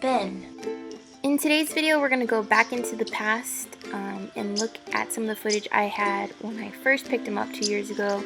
Ben. In today's video, we're going to go back into the past and look at some of the footage I had when I first picked him up 2 years ago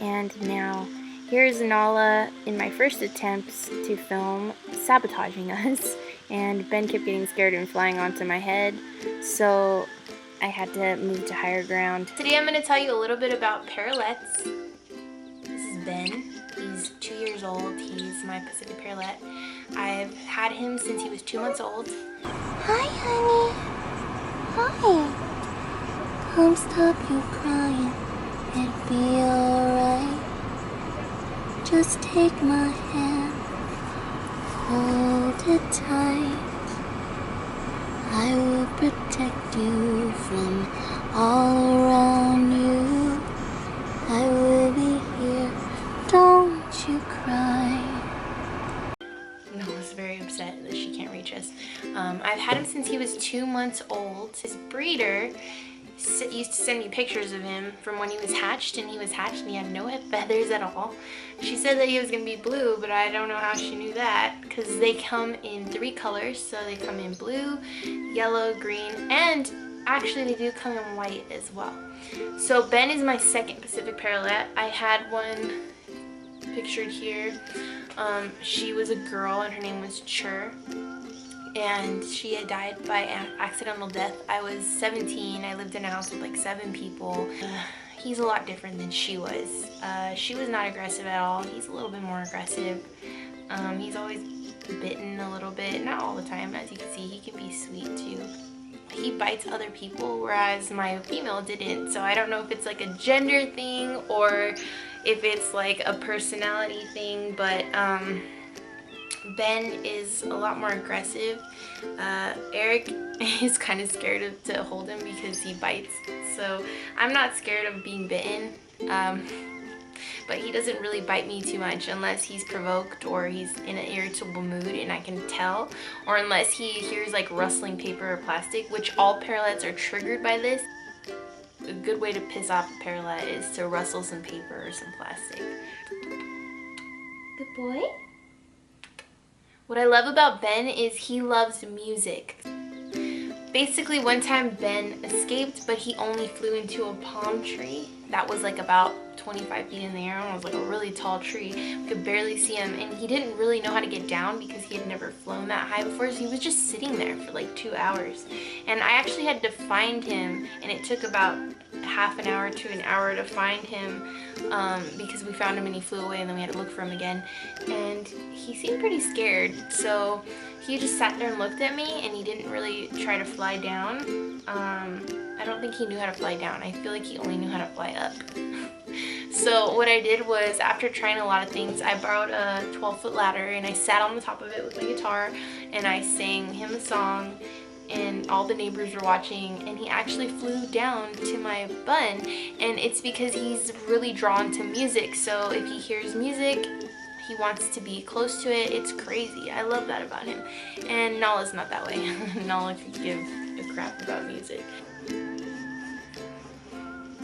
and now. Here's Nala in my first attempts to film sabotaging us, and Ben kept getting scared and flying onto my head, so I had to move to higher ground. Today I'm going to tell you a little bit about Parrotlets. This is Ben. He's 2 years old. He's my Pacific Parrotlet. I've had him since he was 2 months old. Hi, honey. Hi. Come stop you crying. It'll be alright. Just take my hand. Hold it tight. I will protect you from all around you. I will be here. Don't you cry. Nola's very upset that she can't reach us. I've had him since he was 2 months old. His breeder used to send me pictures of him from when he was hatched, and he had no feathers at all. She said that he was going to be blue, but I don't know how she knew that, because they come in 3 colors. So they come in blue, yellow, green, and actually they do come in white as well. So Ben is my second Pacific Parrotlet. I had one pictured here. She was a girl and her name was Chur, and she had died by accidental death. I was 17. I lived in a house with like 7 people. He's a lot different than she was. She was not aggressive at all. He's a little bit more aggressive. He's always bitten a little bit, not all the time. As you can see, he can be sweet too. He bites other people, whereas my female didn't. So I don't know if it's like a gender thing or if it's like a personality thing, but Ben is a lot more aggressive. Eric is kind of scared to hold him because he bites. So I'm not scared of being bitten. But he doesn't really bite me too much unless he's provoked or he's in an irritable mood and I can tell, or unless he hears like rustling paper or plastic, which all parrotlets are triggered by this. A good way to piss off a parrotlet is to rustle some paper or some plastic. Good boy. What I love about Ben is he loves music. Basically, one time Ben escaped, but he only flew into a palm tree that was like about 25 feet in the air. It was like a really tall tree. We could barely see him, and he didn't really know how to get down because he had never flown that high before, so he was just sitting there for like 2 hours. And I actually had to find him, and it took about half an hour to an hour to find him because we found him and he flew away, and then we had to look for him again. And he seemed pretty scared, so he just sat there and looked at me, and he didn't really try to fly down. I don't think he knew how to fly down. I feel like he only knew how to fly up. So what I did was, after trying a lot of things, I borrowed a 12-foot ladder and I sat on the top of it with my guitar and I sang him a song, and all the neighbors were watching, and he actually flew down to my bun, and it's because he's really drawn to music. So if he hears music, he wants to be close to it. It's crazy. I love that about him. And Nala's not that way. Nala could give a crap about music.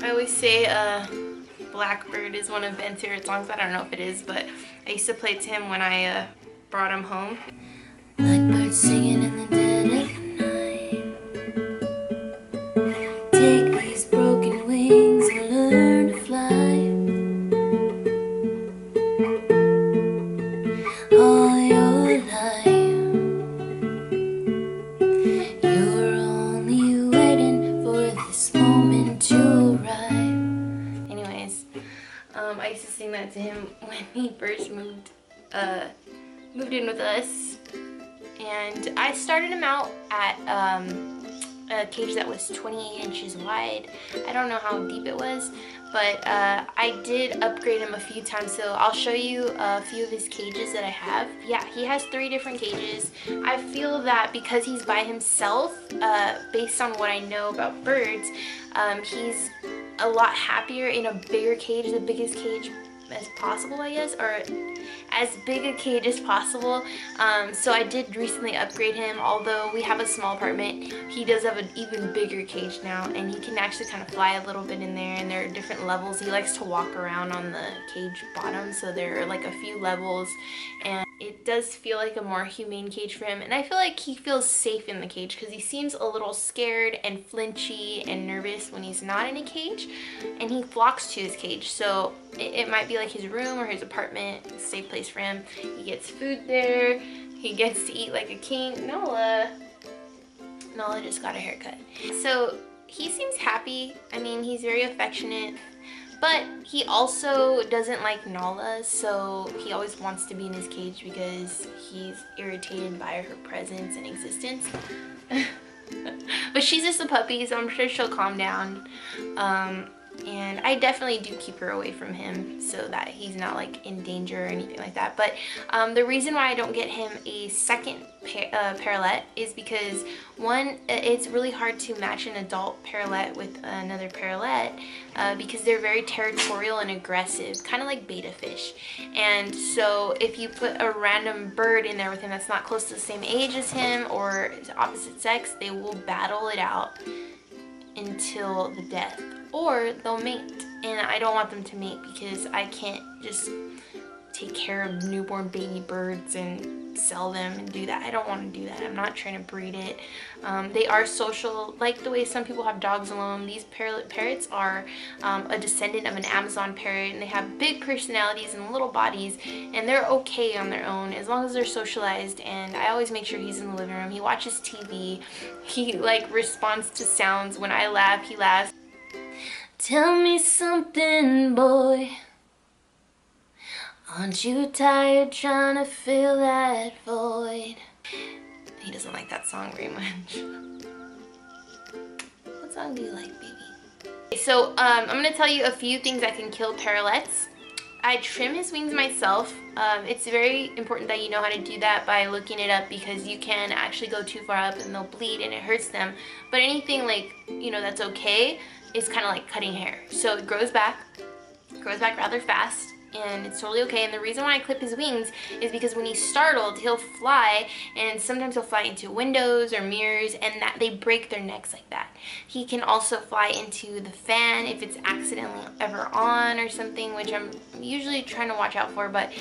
I always say Blackbird is one of Ben's favorite songs. I don't know if it is, but I used to play it to him when I brought him home. Blackbird singing in the dead of the night. Take these broken wings and learn to fly. All your life, you're only waiting for this moment to arrive. Anyways, I used to sing that to him when he first moved in with us, and I started him out at a cage that was 28 inches wide. I don't know how deep it was, but I did upgrade him a few times, so I'll show you a few of his cages that I have. Yeah, he has 3 different cages. I feel that because he's by himself, based on what I know about birds, he's a lot happier in a bigger cage, the biggest cage as possible, I guess, or as big a cage as possible. So I did recently upgrade him. Although we have a small apartment, he does have an even bigger cage now, and he can actually kind of fly a little bit in there, and there are different levels. He likes to walk around on the cage bottom, so there are like a few levels, and it does feel like a more humane cage for him, and I feel like he feels safe in the cage because he seems a little scared and flinchy and nervous when he's not in a cage, and he flocks to his cage. So it might be like his room or his apartment, a safe place for him. He gets food there, he gets to eat like a king. Nala just got a haircut. So he seems happy. I mean, he's very affectionate. But he also doesn't like Nala, so he always wants to be in his cage because he's irritated by her presence and existence. But she's just a puppy, so I'm sure she'll calm down. And I definitely do keep her away from him so that he's not like in danger or anything like that. But the reason why I don't get him a second Parrotlet is because, one, it's really hard to match an adult Parrotlet with another Parrotlet because they're very territorial and aggressive, kind of like betta fish. And so if you put a random bird in there with him that's not close to the same age as him or is opposite sex, they will battle it out until the death, or they'll mate. And I don't want them to mate because I can't just take care of newborn baby birds and sell them and do that. I don't want to do that. I'm not trying to breed it. They are social, like the way some people have dogs alone. These parrots are a descendant of an Amazon parrot, and they have big personalities and little bodies, and they're okay on their own as long as they're socialized. And I always make sure he's in the living room. He watches TV. He like responds to sounds. When I laugh, he laughs. Tell me something, boy. Aren't you tired trying to fill that void? He doesn't like that song very much. What song do you like, baby? So I'm gonna tell you a few things that can kill Parrotlets. I trim his wings myself. It's very important that you know how to do that by looking it up, because you can actually go too far up and they'll bleed and it hurts them. But anything like, you know, that's okay is kind of like cutting hair. So it grows back rather fast, and it's totally okay. And the reason why I clip his wings is because when he's startled, he'll fly, and sometimes he'll fly into windows or mirrors, and that they break their necks like that. He can also fly into the fan if it's accidentally ever on or something, which I'm usually trying to watch out for, but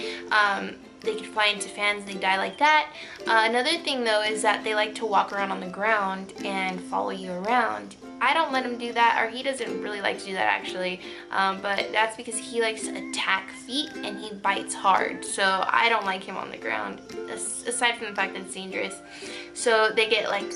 they can fly into fans, they die like that. Another thing though is that they like to walk around on the ground and follow you around. I don't let him do that, or he doesn't really like to do that actually, but that's because he likes to attack feet and he bites hard, so I don't like him on the ground, aside from the fact that it's dangerous. So they get like,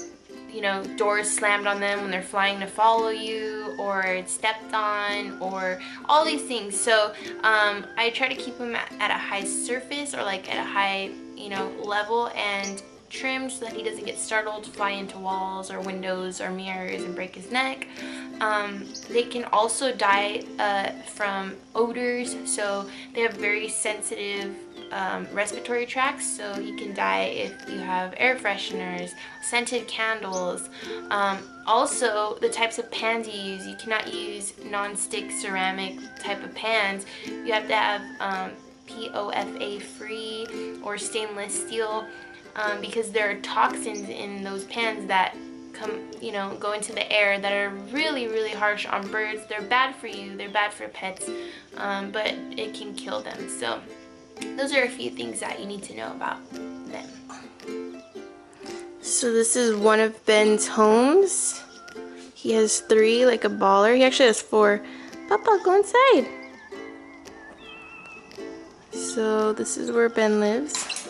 you know, doors slammed on them when they're flying to follow you, or it's stepped on, or all these things. So I try to keep him at a high surface, or like at a high, you know, level, and trimmed so that he doesn't get startled, fly into walls or windows or mirrors and break his neck. They can also die from odors, so they have very sensitive respiratory tracts, so he can die if you have air fresheners, scented candles. Also, the types of pans you use, you cannot use non-stick ceramic type of pans. You have to have POFA free or stainless steel, because there are toxins in those pans that go into the air that are really, really harsh on birds. They're bad for you, they're bad for pets, but it can kill them. So those are a few things that you need to know about them. So this is one of Ben's homes. He has 3, like a baller. He actually has 4. Papa, go inside. So this is where Ben lives.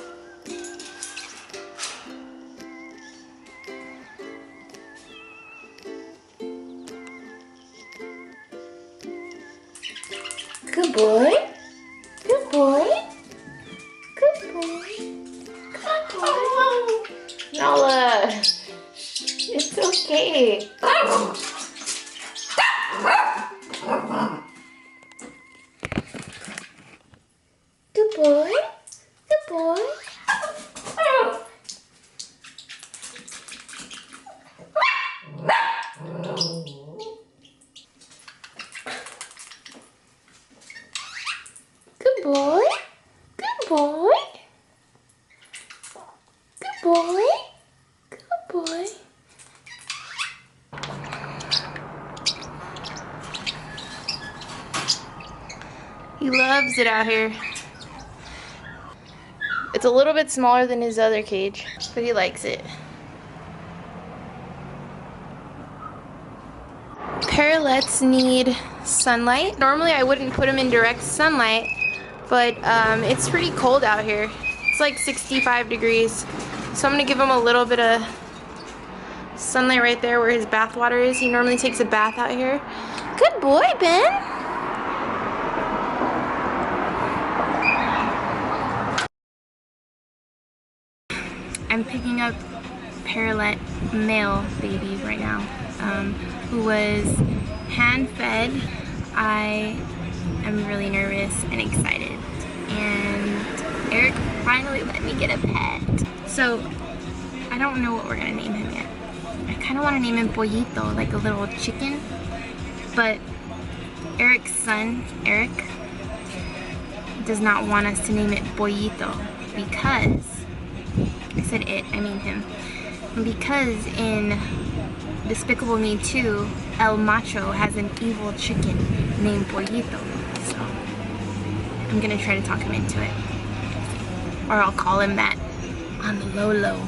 Good boy. Good boy. Good boy. Good boy. Nala, it's okay. Good boy. Good boy. Good boy. Good boy. Good boy. Good boy. He loves it out here. It's a little bit smaller than his other cage, but he likes it. Parrotlets need sunlight. Normally I wouldn't put them in direct sunlight, but it's pretty cold out here. It's like 65 degrees. So I'm gonna give him a little bit of sunlight right there where his bath water is. He normally takes a bath out here. Good boy, Ben. I'm picking up Parrotlet male baby right now, who was hand fed. I am really nervous and excited, and Eric finally let me get a pet. So I don't know what we're gonna name him yet. I kind of want to name him Pollito, like a little chicken, but Eric's son, Eric, does not want us to name it Pollito because, I said it, I mean him, because in Despicable Me 2, El Macho has an evil chicken named Pollito, so I'm gonna try to talk him into it, or I'll call him that on the low.